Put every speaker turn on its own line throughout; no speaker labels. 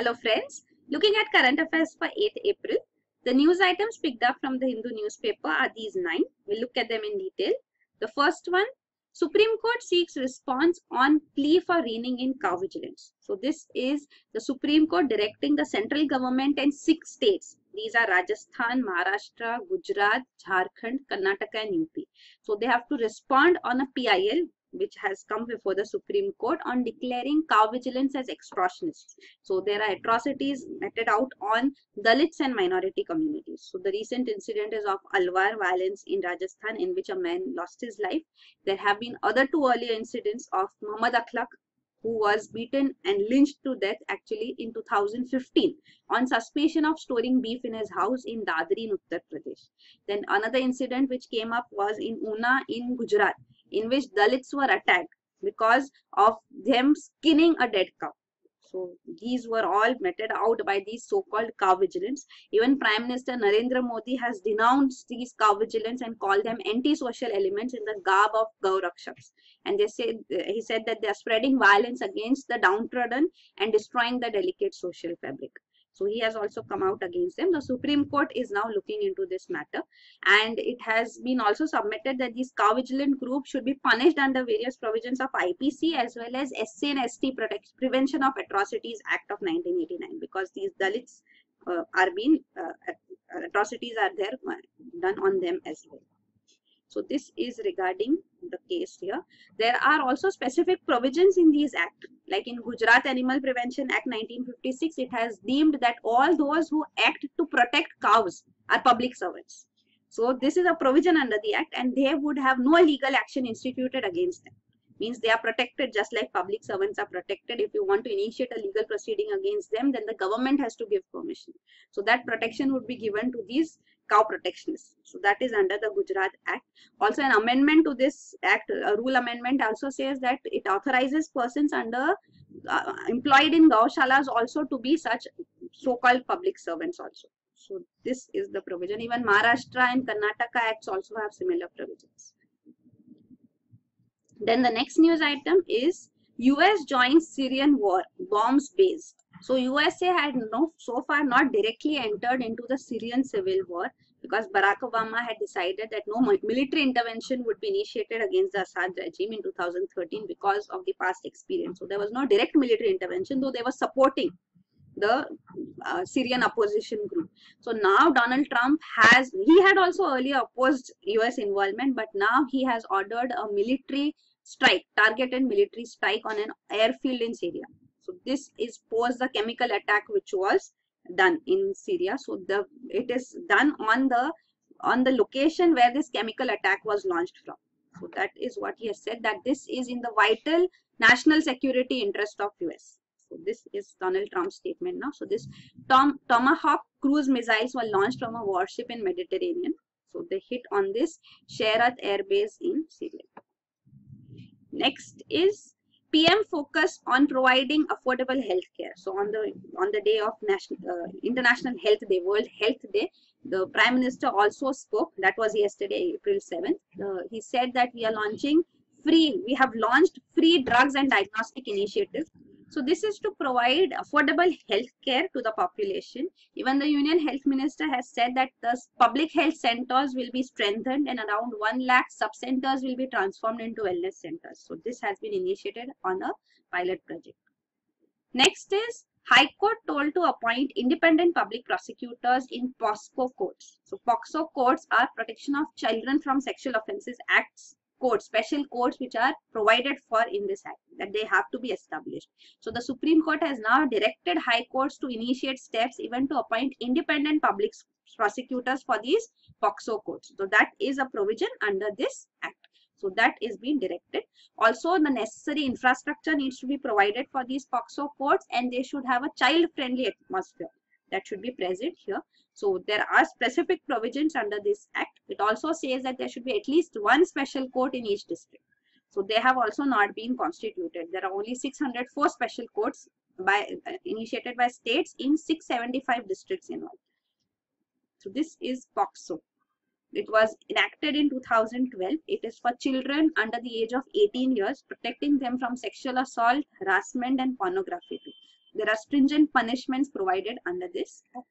Hello friends, looking at current affairs for 8th April, the news items picked up from the Hindu newspaper are these 9. We'll look at them in detail. The first one, Supreme Court seeks response on plea for reining in cow vigilance. So this is the Supreme Court directing the central government and 6 states. These are Rajasthan, Maharashtra, Gujarat, Jharkhand, Karnataka and UP. So they have to respond on a PIL which has come before the Supreme Court on declaring cow vigilance as extortionist. So there are atrocities meted out on Dalits and minority communities. So the recent incident is of Alwar violence in Rajasthan in which a man lost his life. There have been other 2 earlier incidents of Muhammad Akhlaq, who was beaten and lynched to death actually in 2015 on suspicion of storing beef in his house in Dadri in Uttar Pradesh. Then another incident which came up was in Una in Gujarat, in which Dalits were attacked because of them skinning a dead cow. So these were all meted out by these so-called cow vigilance. Even Prime Minister Narendra Modi has denounced these cow vigilance and called them anti-social elements in the garb of Gaurakshaks. And he said that they are spreading violence against the downtrodden and destroying the delicate social fabric. So he has also come out against them. The Supreme Court is now looking into this matter, and it has been also submitted that these cow vigilant groups should be punished under various provisions of IPC as well as SC and ST Prevention of Atrocities Act of 1989, because these Dalits atrocities are there done on them as well. So this is regarding the case here. There are also specific provisions in these acts. Like in Gujarat Animal Prevention Act 1956, it has deemed that all those who act to protect cows are public servants. So this is a provision under the act, and they would have no legal action instituted against them. Means they are protected just like public servants are protected. If you want to initiate a legal proceeding against them, then the government has to give permission. So that protection would be given to these cow protectionists. So that is under the Gujarat Act. Also an amendment to this act, a rule amendment also says that it authorizes persons under employed in gaushalas also to be such so-called public servants also. So this is the provision. Even Maharashtra and Karnataka Acts also have similar provisions. Then the next news item is US joins Syrian war, bombs based. So USA had so far not directly entered into the Syrian civil war, because Barack Obama had decided that no military intervention would be initiated against the Assad regime in 2013 because of the past experience. So there was no direct military intervention, though they were supporting the Syrian opposition group. So now Donald Trump he had also earlier opposed US involvement, but now he has ordered a military strike, targeted military strike on an airfield in Syria. So this is post the chemical attack which was done in Syria. So it is done on the location where this chemical attack was launched from. So that is what he has said, that this is in the vital national security interest of US. So this is Donald Trump's statement now. So this Tomahawk cruise missiles were launched from a warship in Mediterranean. So they hit on this Sherat air base in Syria. Next is PM focus on providing affordable health care. So on the day of International Health Day, World Health Day, the Prime Minister also spoke. That was yesterday, April 7th. He said that we have launched free drugs and diagnostic initiatives. So this is to provide affordable health care to the population. Even the Union Health Minister has said that the public health centers will be strengthened and around 1 lakh sub-centers will be transformed into wellness centers. So this has been initiated on a pilot project. Next is High Court told to appoint independent public prosecutors in POSCO courts. So POSCO courts are Protection of Children from Sexual Offences Acts courts, special courts which are provided for in this act, that they have to be established. So the Supreme Court has now directed high courts to initiate steps even to appoint independent public prosecutors for these POXO courts. So that is a provision under this act. So that is being directed. Also the necessary infrastructure needs to be provided for these POXO courts, and they should have a child-friendly atmosphere that should be present here. So there are specific provisions under this act. It also says that there should be at least 1 special court in each district. So they have also not been constituted. There are only 604 special courts initiated by states in 675 districts in all. So this is POXO. It was enacted in 2012. It is for children under the age of 18 years, protecting them from sexual assault, harassment and pornography too. there are stringent punishments provided under this act.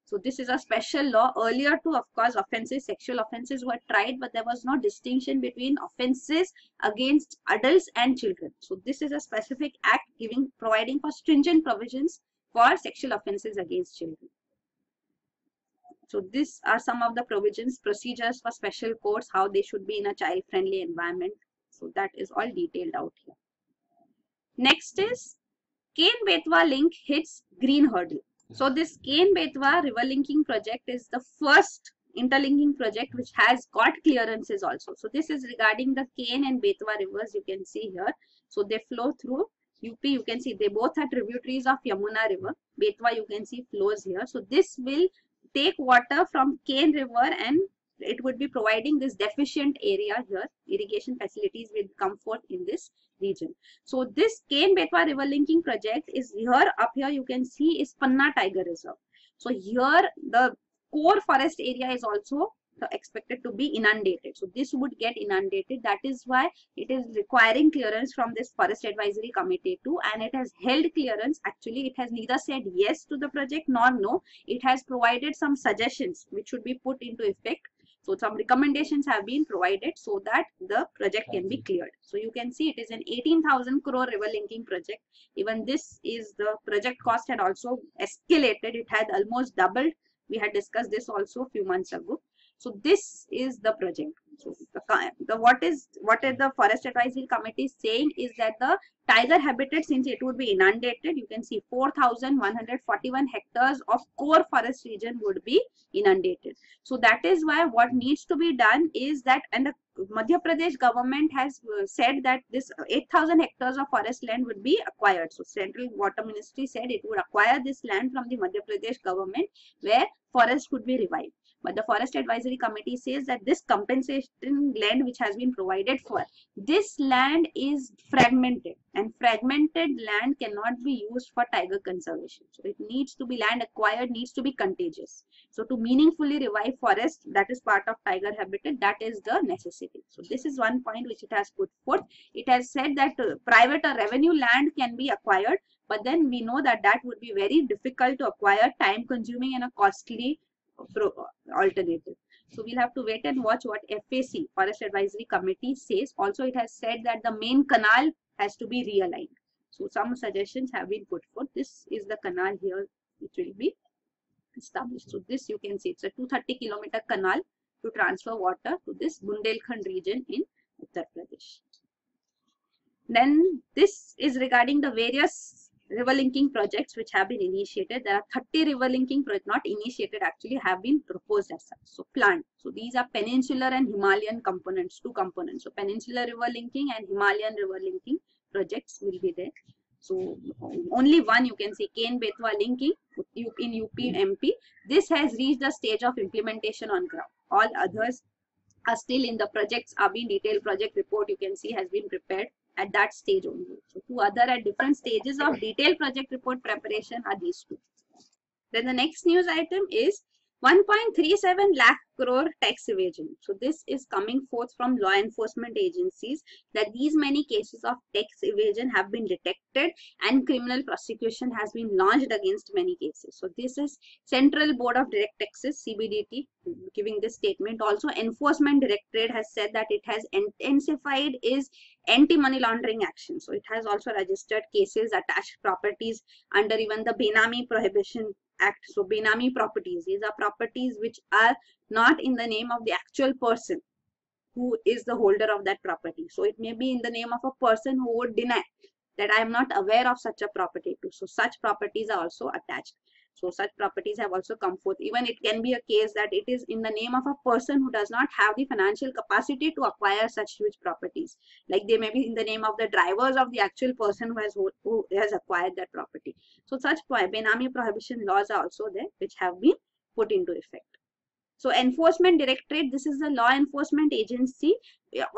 So this is a special law. Earlier too, of course, offenses, sexual offenses were tried, but there was no distinction between offenses against adults and children. So this is a specific act providing for stringent provisions for sexual offenses against children. So these are some of the provisions, procedures for special courts, how they should be in a child-friendly environment. So that is all detailed out here. Next is Ken-Betwa link hits green hurdle. So this Ken-Betwa river linking project is the first interlinking project which has got clearances also. So this is regarding the Ken and Betwa rivers, you can see here. So they flow through UP, you can see they both are tributaries of Yamuna river. Betwa you can see flows here. So this will take water from Ken river and it would be providing this deficient area here. Irrigation facilities will come forth in this region. So this Ken-Betwa river linking project is here, up here you can see is Panna Tiger Reserve. So here the core forest area is also expected to be inundated. So this would get inundated. That is why it is requiring clearance from this Forest Advisory Committee too, and it has held clearance. Actually, it has neither said yes to the project nor no. It has provided some suggestions which should be put into effect. So some recommendations have been provided so that the project can be cleared. So you can see it is an 18,000 crore river linking project. Even this is the project cost had also escalated. It had almost doubled. We had discussed this also a few months ago. So this is the project. So what is the Forest Advisory Committee saying is that the tiger habitat, since it would be inundated, you can see 4,141 hectares of core forest region would be inundated. So that is why what needs to be done is that, and the Madhya Pradesh government has said that this 8,000 hectares of forest land would be acquired. So Central Water Ministry said it would acquire this land from the Madhya Pradesh government where forest could be revived. But the Forest Advisory Committee says that this compensation land which has been provided for, this land is fragmented, and fragmented land cannot be used for tiger conservation. So it needs to be land acquired, needs to be contagious. So to meaningfully revive forest that is part of tiger habitat, that is the necessity. So this is one point which it has put forth. It has said that private or revenue land can be acquired, but then we know that that would be very difficult to acquire, time consuming and a costly alternative. So we'll have to wait and watch what FAC, Forest Advisory Committee, says. Also, it has said that the main canal has to be realigned. So some suggestions have been put forth. This is the canal here which will be established. So this you can see it's a 230-kilometer canal to transfer water to this Bundelkhand region in Uttar Pradesh. Then this is regarding the various river linking projects which have been initiated. There are 30 river linking projects, not initiated actually, have been proposed as such. So planned. So these are peninsular and Himalayan components, two components. So peninsular river linking and Himalayan river linking projects will be there. So only one you can see, Ken-Betwa linking in UP, MP. This has reached the stage of implementation on ground. All others are still in the projects, are being detailed project report you can see has been prepared at that stage only. So two other at different stages of detailed project report preparation are these two. Then the next news item is 1.37 lakh crore tax evasion. So this is coming forth from law enforcement agencies that these many cases of tax evasion have been detected and criminal prosecution has been launched against many cases. So this is Central Board of Direct Taxes, CBDT, giving this statement. Also Enforcement Directorate has said that it has intensified its anti-money laundering action. So it has also registered cases, attached properties under even the Benami Prohibition Act. So Benami properties, these are properties which are not in the name of the actual person who is the holder of that property. So it may be in the name of a person who would deny that I am not aware of such a property too. So such properties are also attached. So such properties have also come forth. Even it can be a case that it is in the name of a person who does not have the financial capacity to acquire such huge properties. Like they may be in the name of the drivers of the actual person who has acquired that property. So such Benami prohibition laws are also there which have been put into effect. So Enforcement Directorate, this is the law enforcement agency,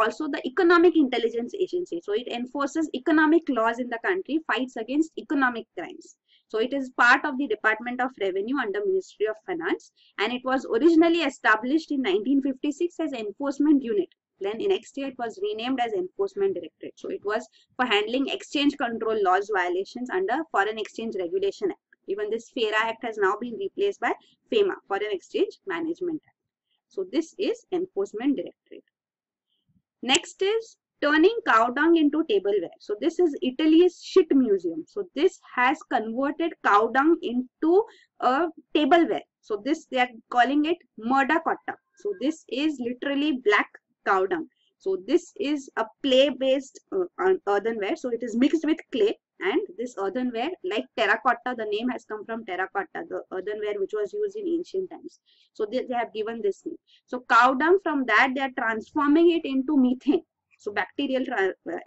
also the economic intelligence agency. So it enforces economic laws in the country, fights against economic crimes. So it is part of the Department of Revenue under Ministry of Finance, and it was originally established in 1956 as Enforcement Unit Then in next year, it was renamed as Enforcement Directorate. So it was for handling exchange control laws violations under Foreign Exchange Regulation Act. Even this FERA Act has now been replaced by FEMA, Foreign Exchange Management Act. So this is Enforcement Directorate. Next is turning cow dung into tableware. So this is Italy's shit museum. So this has converted cow dung into a tableware. So this, they are calling it murda cotta. So this is literally black cow dung. So this is a clay based earthenware. So it is mixed with clay, and this earthenware, like terracotta, the name has come from terracotta, the earthenware which was used in ancient times. So they have given this name. So cow dung, from that they are transforming it into methane. So bacterial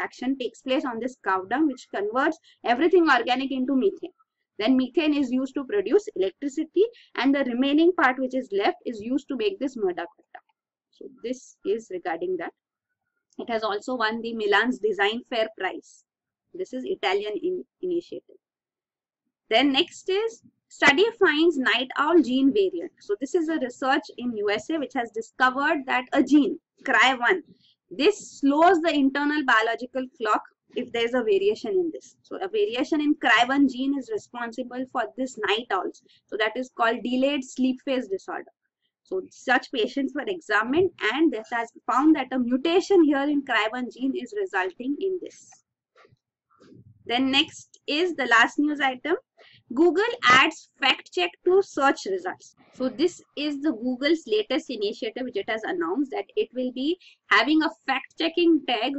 action takes place on this cow dung, which converts everything organic into methane. Then methane is used to produce electricity, and the remaining part which is left is used to make this murda cotta. So this is regarding that. It has also won the Milan's Design Fair Prize. This is Italian initiative. Then next is study finds night owl gene variant. So this is a research in USA which has discovered that a gene, CRY1, this slows the internal biological clock if there is a variation in this. So a variation in CRY1 gene is responsible for this night owls. So that is called delayed sleep phase disorder. So such patients were examined, and this has found that a mutation here in CRY1 gene is resulting in this. Then next is the last news item. Google adds fact check to search results. So this is the Google's latest initiative which it has announced, that it will be having a fact checking tag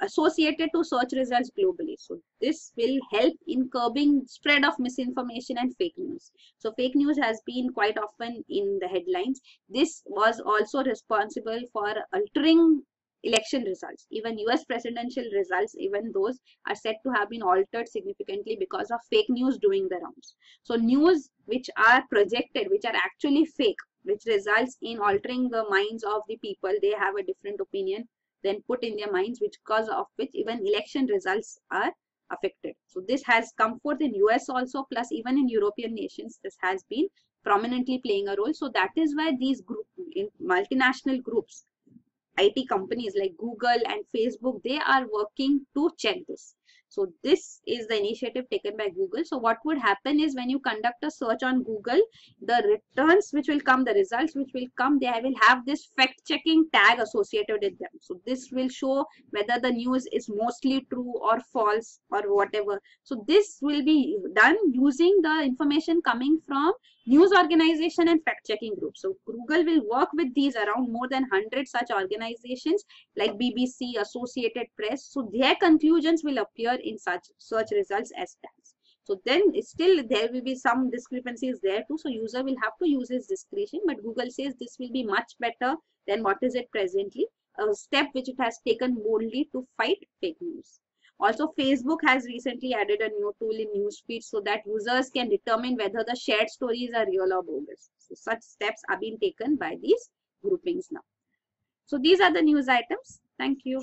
associated to search results globally. So this will help in curbing spread of misinformation and fake news. So fake news has been quite often in the headlines. This was also responsible for altering election results. Even US presidential results, even those are said to have been altered significantly because of fake news doing the rounds. So news which are projected, which are actually fake, which results in altering the minds of the people, they have a different opinion then put in their minds, which cause of which even election results are affected. So this has come forth in US also, plus even in European nations, this has been prominently playing a role. So that is why these multinational groups, IT companies like Google and Facebook, they are working to check this. So this is the initiative taken by Google. So what would happen is, when you conduct a search on Google, the returns which will come, the results which will come, they will have this fact checking tag associated with them. So this will show whether the news is mostly true or false or whatever. So this will be done using the information coming from news organization and fact checking groups. So Google will work with these around more than 100 such organizations like BBC, Associated Press. So their conclusions will appear in such search results as tags. So then still there will be some discrepancies there too. So user will have to use his discretion, but Google says this will be much better than what is it presently, a step which it has taken boldly to fight fake news. Also, Facebook has recently added a new tool in newsfeed so that users can determine whether the shared stories are real or bogus. So such steps are being taken by these groupings now. So these are the news items. Thank you.